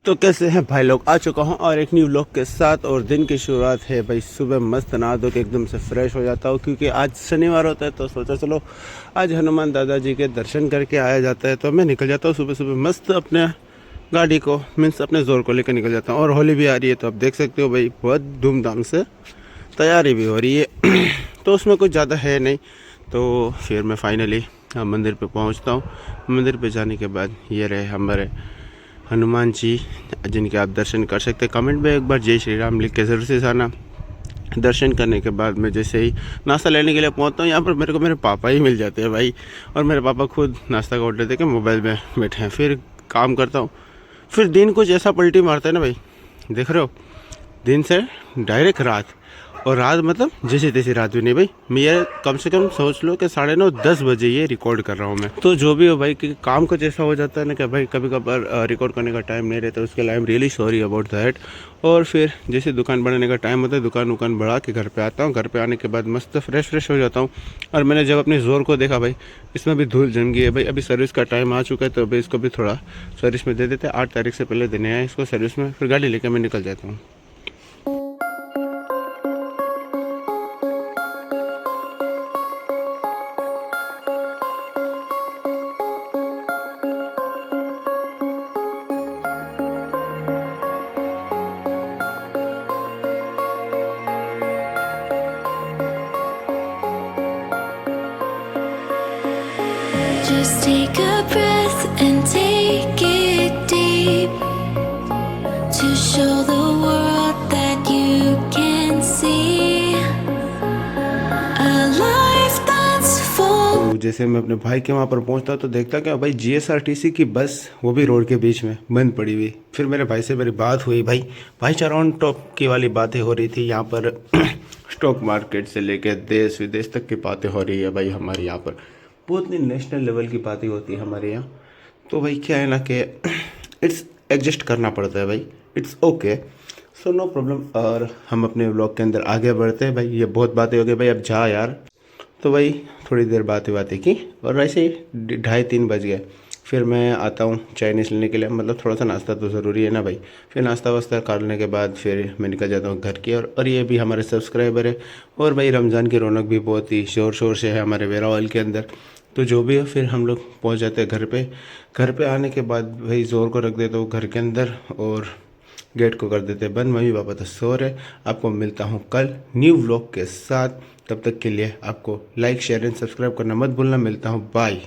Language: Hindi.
तो कैसे हैं भाई लोग, आ चुका हूं और एक न्यू व्लॉग के साथ। और दिन की शुरुआत है भाई, सुबह मस्त नहा धो के एकदम से फ्रेश हो जाता हूं, क्योंकि आज शनिवार होता है। तो सोचा चलो आज हनुमान दादाजी के दर्शन करके आया जाता है। तो मैं निकल जाता हूं सुबह सुबह मस्त अपने गाड़ी को, मीन्स अपने जोर को लेकर निकल जाता हूँ। और होली भी आ रही है, तो आप देख सकते हो भाई बहुत धूमधाम से तैयारी भी हो रही है। तो उसमें कुछ ज़्यादा है नहीं। तो फिर मैं फाइनली मंदिर पे पहुंचता हूँ। मंदिर पे जाने के बाद ये रहे हमारे हनुमान जी, जिनके आप दर्शन कर सकते हैं। कमेंट में एक बार जय श्री राम लिख के ज़रूर से जाना। दर्शन करने के बाद मैं जैसे ही नाश्ता लेने के लिए पहुंचता हूँ, यहाँ पर मेरे को मेरे पापा ही मिल जाते हैं भाई। और मेरे पापा खुद नाश्ता का ऑर्डर दे के मोबाइल में बैठे हैं। फिर काम करता हूँ। फिर दिन कुछ ऐसा पलटी मारता है ना भाई, देख रहे हो, दिन से डायरेक्ट रात। और रात मतलब जैसे तैसी रात भी नहीं भाई, मैं ये कम से कम सोच लो कि 9:30-10 बजे ये रिकॉर्ड कर रहा हूँ मैं। तो जो भी हो भाई, कि काम कुछ ऐसा हो जाता है ना कि भाई कभी कभार रिकॉर्ड करने का टाइम नहीं रहता, उसके लिए I am really sorry about that. और फिर जैसे दुकान बढ़ाने का टाइम होता है, दुकान बढ़ा के घर पे आता हूँ। घर पे आने के बाद मस्त फ्रेश हो जाता हूँ। और मैंने जब अपनी जोर को देखा भाई, इसमें भी धूल जम गई है भाई। अभी सर्विस का टाइम आ चुका है, तो अभी इसको भी थोड़ा सर्विस में दे देते हैं। 8 तारीख से पहले देने आए इसको सर्विस में, फिर गाड़ी लेकर मैं निकल जाता हूँ। Just take a breath and take it deep to show the world that you can see a life that's full. तो जैसे मैं अपने भाई के वहाँ पर पहुँचता तो देखता क्या भाई, GSRTC की बस वो भी रोड के बीच में बंद पड़ी हुई। फिर मेरे भाई से मेरी बात हुई भाई चार ऑन टॉप की वाली बातें हो रही थी यहाँ पर। स्टॉक मार्केट से लेकर देश विदेश तक की बातें हो रही है भाई हमारे यहाँ पर। बहुत ही नेशनल लेवल की बातें होती है हमारे यहाँ। तो भाई क्या है ना कि इट्स एडजस्ट करना पड़ता है भाई, it's okay, so no problem. और हम अपने व्लॉग के अंदर आगे बढ़ते हैं भाई। ये बहुत बातें हो गई भाई, अब जा यार। तो भाई थोड़ी देर बातें की और ऐसे ही 2:30-3 बज गए। फिर मैं आता हूँ चाइनीज़ लेने के लिए, मतलब थोड़ा सा नाश्ता तो ज़रूरी है ना भाई। फिर नाश्ता वास्ता करने के बाद फिर मैं निकल जाता हूँ घर की और ये भी हमारे सब्सक्राइबर है। और भाई रमज़ान की रौनक भी बहुत ही ज़ोर शोर से है हमारे वेरा ऑयल के अंदर। तो जो भी है फिर हम लोग पहुँच जाते हैं घर पे। घर पे आने के बाद भाई ज़ोर को रख देता हूँ घर के अंदर और गेट को कर देते बंद। मम्मी पापा तो सो रहे। आपको मिलता हूँ कल न्यू व्लॉग के साथ। तब तक के लिए आपको लाइक शेयर एंड सब्सक्राइब करना मत भूलना। मिलता हूँ, बाय।